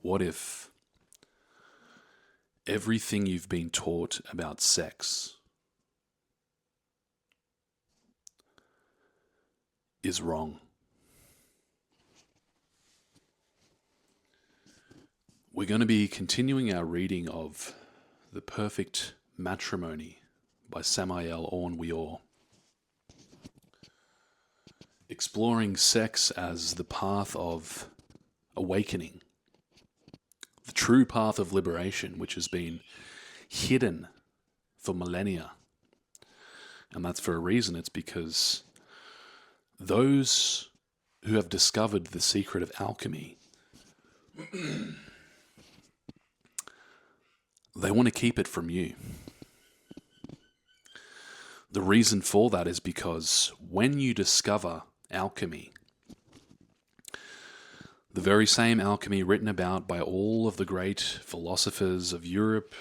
What if everything you've been taught about sex is wrong? We're going to be continuing our reading of The Perfect Matrimony by Samael Aun-Weor, exploring sex as the path of awakening, the true path of liberation, which has been hidden for millennia. And that's for a reason. It's because those who have discovered the secret of alchemy, they want to keep it from you. The reason for that is because when you discover alchemy, the very same alchemy written about by all of the great philosophers of Europe,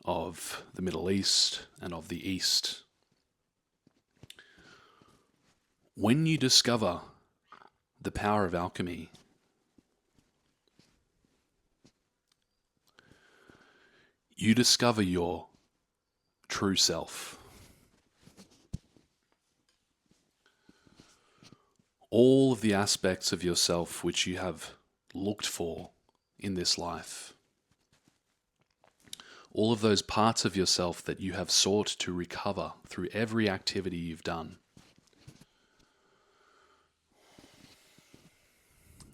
of the Middle East, and of the East, when you discover the power of alchemy, you discover your true self. All of the aspects of yourself which you have looked for in this life. All of those parts of yourself that you have sought to recover through every activity you've done.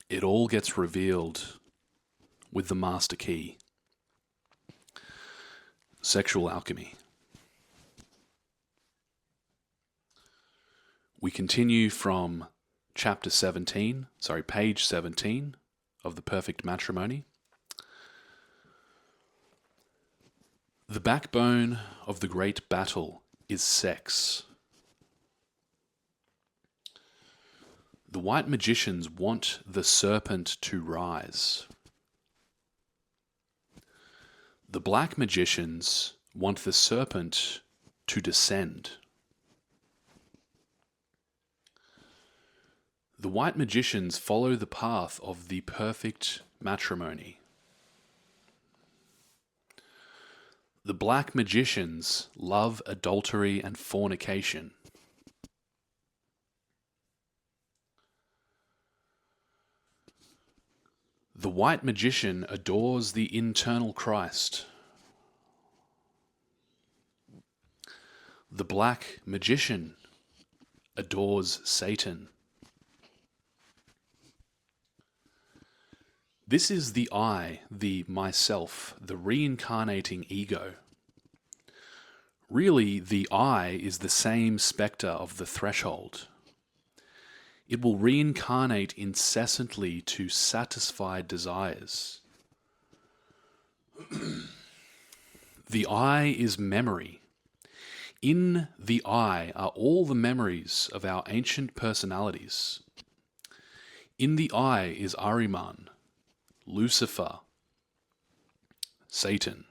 It all gets revealed with the master key. Sexual alchemy. We continue from page 17 of The Perfect Matrimony. The backbone of the great battle is sex. The white magicians want the serpent to rise. The black magicians want the serpent to descend. The white magicians follow the path of the perfect matrimony. The black magicians love adultery and fornication. The white magician adores the internal Christ. The black magician adores Satan. This is the I, the myself, the reincarnating ego. Really, the I is the same spectre of the threshold. It will reincarnate incessantly to satisfy desires. The I is memory. In the I are all the memories of our ancient personalities. In the I is Ahriman, Lucifer, Satan.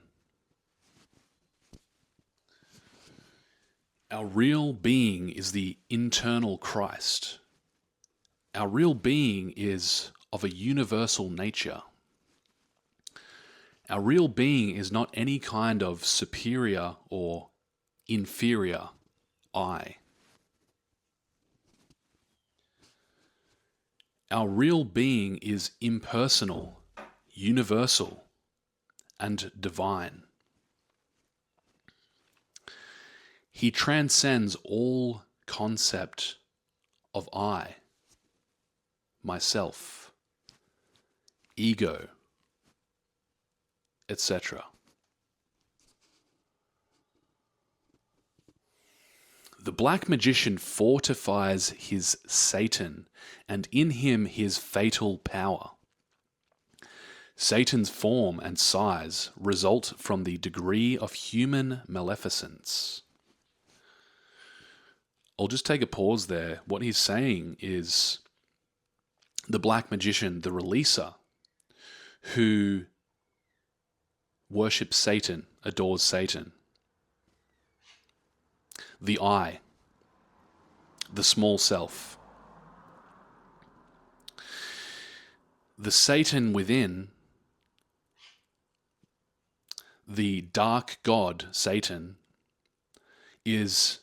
Our real being is the internal Christ. Our real being is of a universal nature. Our real being is not any kind of superior or inferior I. Our real being is impersonal, universal, and divine. He transcends all concept of I, myself, ego, etc. The black magician fortifies his Satan, and in him his fatal power. Satan's form and size result from the degree of human maleficence. I'll just take a pause there. What he's saying is the black magician, the releaser, who worships Satan, adores Satan. The I, the small self. The Satan within, the dark god Satan, is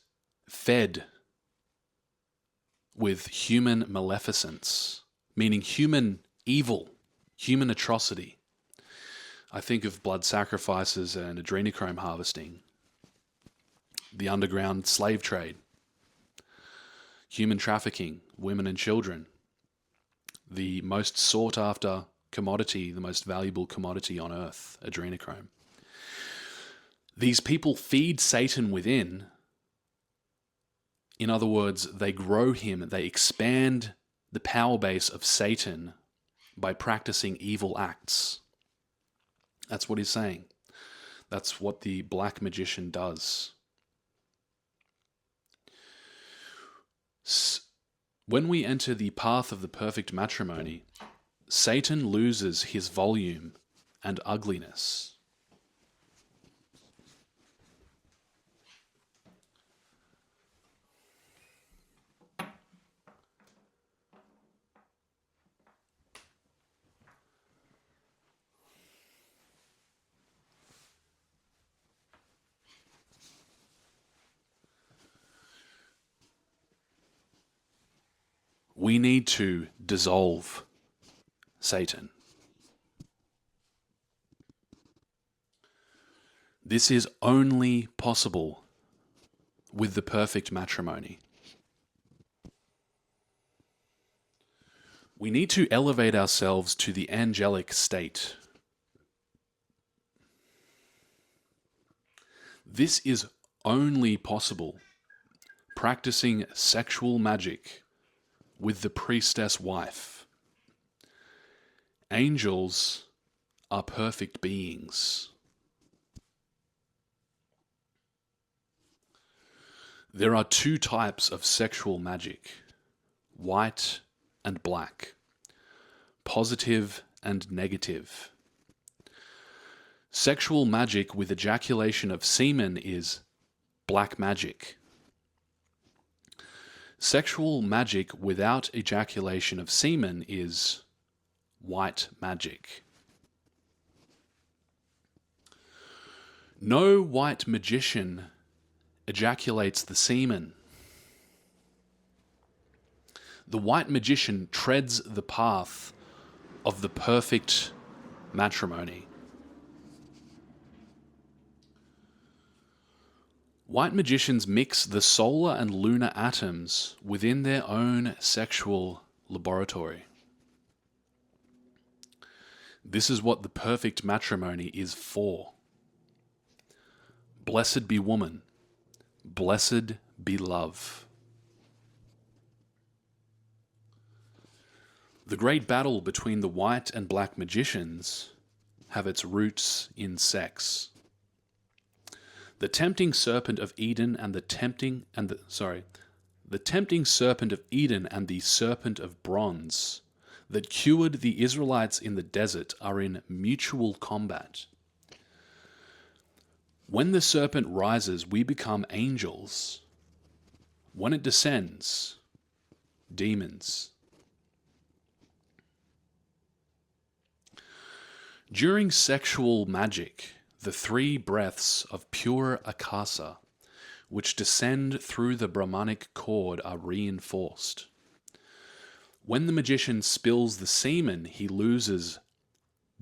fed with human maleficence, meaning human evil, human atrocity. I think of blood sacrifices and adrenochrome harvesting, the underground slave trade, human trafficking, women and children, the most sought after commodity, the most valuable commodity on earth, adrenochrome. These people feed Satan within. In other words, they grow him, they expand the power base of Satan by practicing evil acts. That's what he's saying. That's what the black magician does. When we enter the path of the perfect matrimony, Satan loses his volume and ugliness. We need to dissolve Satan. This is only possible with the perfect matrimony. We need to elevate ourselves to the angelic state. This is only possible practicing sexual magic with the priestess wife. Angels are perfect beings. There are two types of sexual magic, white and black, positive and negative. Sexual magic with ejaculation of semen is black magic. Sexual magic without ejaculation of semen is white magic. No white magician ejaculates the semen. The white magician treads the path of the perfect matrimony. White magicians mix the solar and lunar atoms within their own sexual laboratory. This is what the perfect matrimony is for. Blessed be woman, blessed be love. The great battle between the white and black magicians have its roots in sex. The tempting serpent of Eden and the tempting serpent of Eden and the serpent of bronze that cured the Israelites in the desert are in mutual combat. When the serpent rises, we become angels. When it descends, demons. During sexual magic, the three breaths of pure akasa, which descend through the Brahmanic cord, are reinforced. When the magician spills the semen, he loses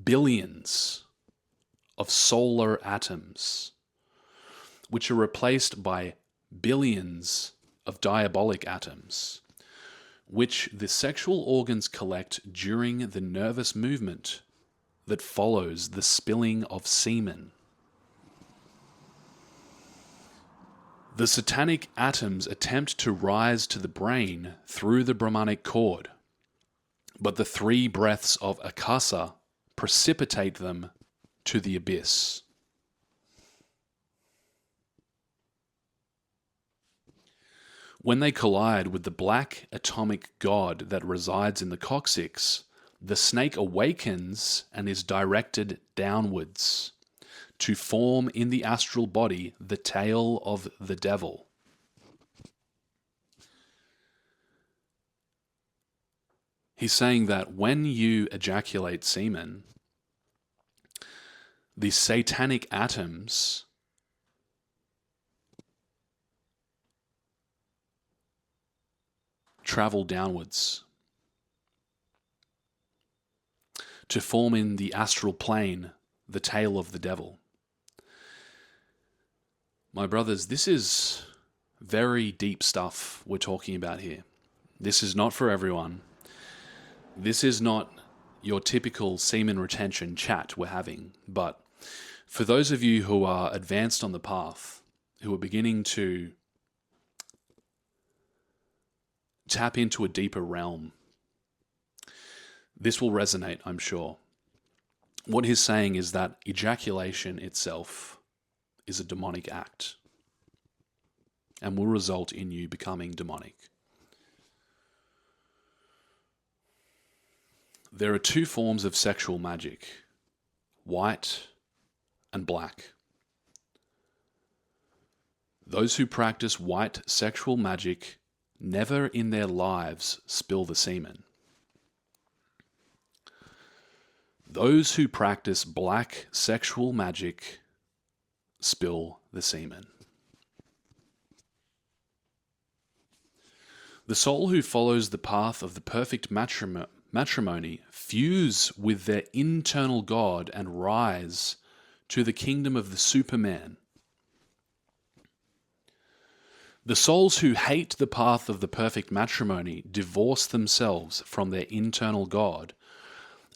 billions of solar atoms, which are replaced by billions of diabolic atoms, which the sexual organs collect during the nervous movement that follows the spilling of semen. The satanic atoms attempt to rise to the brain through the Brahmanic cord, but the three breaths of akasa precipitate them to the abyss. When they collide with the black atomic god that resides in the coccyx, the snake awakens and is directed downwards to form in the astral body the tail of the devil. He's saying that when you ejaculate semen, the satanic atoms travel downwards to form in the astral plane the tail of the devil. My brothers, this is very deep stuff we're talking about here. This is not for everyone. This is not your typical semen retention chat we're having, but for those of you who are advanced on the path, who are beginning to tap into a deeper realm, this will resonate, I'm sure. What he's saying is that ejaculation itself is a demonic act and will result in you becoming demonic. There are two forms of sexual magic, white and black. Those who practice white sexual magic never in their lives spill the semen. Those who practice black sexual magic spill the semen. The soul who follows the path of the perfect matrimony fuse with their internal God and rise to the kingdom of the Superman. The souls who hate the path of the perfect matrimony divorce themselves from their internal God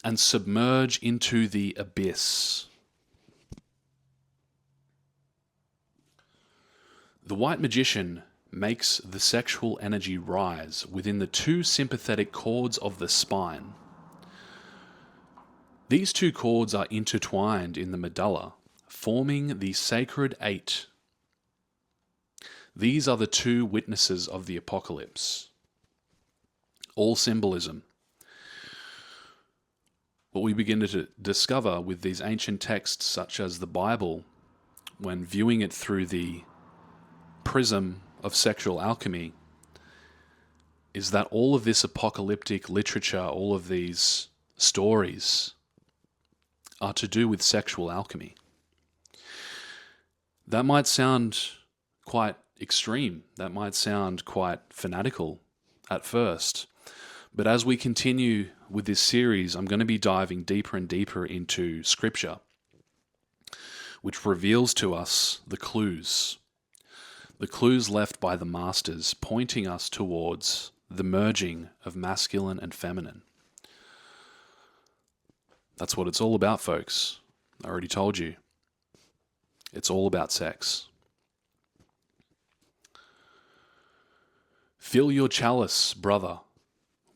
and submerge into the abyss. The white magician makes the sexual energy rise within the two sympathetic cords of the spine. These two cords are intertwined in the medulla, forming the sacred eight. These are the two witnesses of the apocalypse. All symbolism. What we begin to discover with these ancient texts, such as the Bible, when viewing it through the prism of sexual alchemy, is that all of this apocalyptic literature, all of these stories, are to do with sexual alchemy. That might sound quite extreme. That might sound quite fanatical at first. But as we continue with this series, I'm going to be diving deeper and deeper into Scripture, which reveals to us the clues left by the masters, pointing us towards the merging of masculine and feminine. That's what it's all about, folks. I already told you. It's all about sex. Fill your chalice, brother,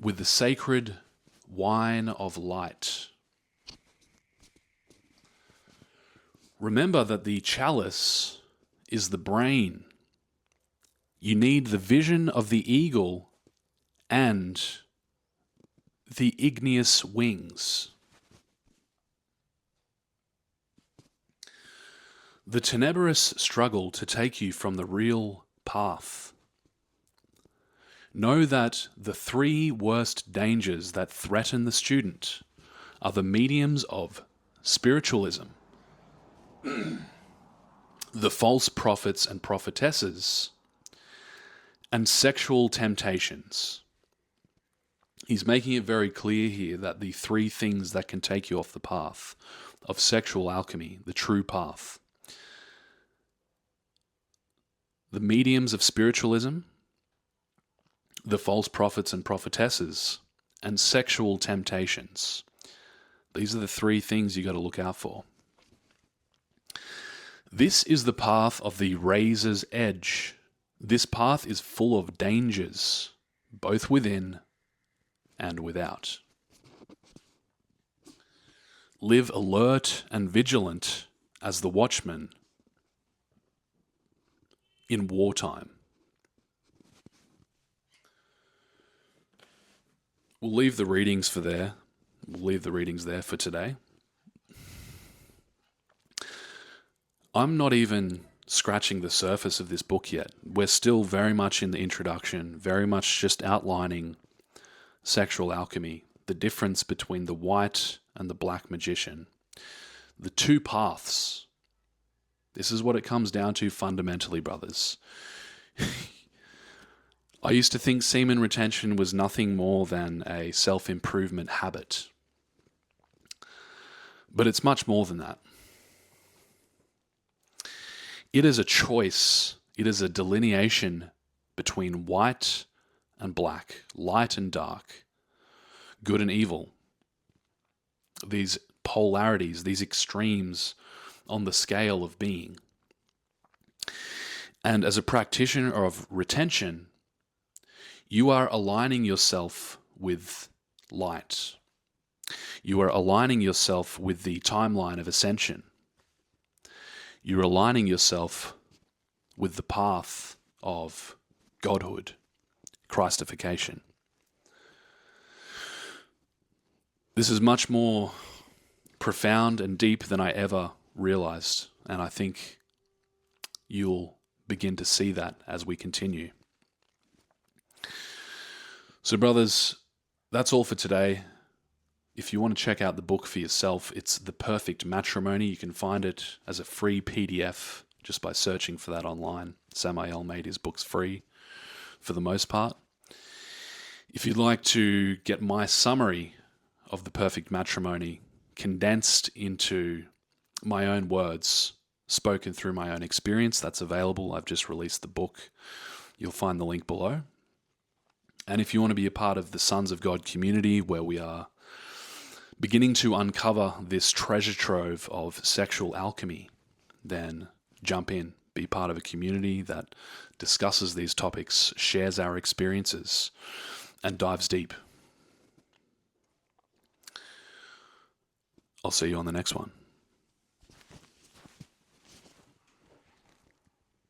with the sacred wine of light. Remember that the chalice is the brain. You need the vision of the eagle and the igneous wings. The tenebrous struggle to take you from the real path. Know that the three worst dangers that threaten the student are the mediums of spiritualism, the false prophets and prophetesses, and sexual temptations. He's making it very clear here that the three things that can take you off the path of sexual alchemy, the true path, the mediums of spiritualism, the false prophets and prophetesses, and sexual temptations. These are the three things you got to look out for. This is the path of the razor's edge. This path is full of dangers, both within and without. Live alert and vigilant as the watchman in wartime. We'll leave the readings for there. We'll leave the readings there for today. I'm not even scratching the surface of this book yet. We're still very much in the introduction, very much just outlining sexual alchemy, the difference between the white and the black magician, the two paths. This is what it comes down to fundamentally, brothers. I used to think semen retention was nothing more than a self-improvement habit. But it's much more than that. It is a choice. It is a delineation between white and black, light and dark, good and evil. These polarities, these extremes on the scale of being. And as a practitioner of retention, you are aligning yourself with light. You are aligning yourself with the timeline of ascension. You're aligning yourself with the path of godhood, Christification. This is much more profound and deep than I ever realized, and I think you'll begin to see that as we continue. So brothers, that's all for today. If you want to check out the book for yourself, it's The Perfect Matrimony. You can find it as a free PDF just by searching for that online. Samael made his books free for the most part. If you'd like to get my summary of The Perfect Matrimony condensed into my own words, spoken through my own experience, that's available. I've just released the book. You'll find the link below. And if you want to be a part of the Sons of God community, where we are beginning to uncover this treasure trove of sexual alchemy, then jump in, be part of a community that discusses these topics, shares our experiences, and dives deep. I'll see you on the next one.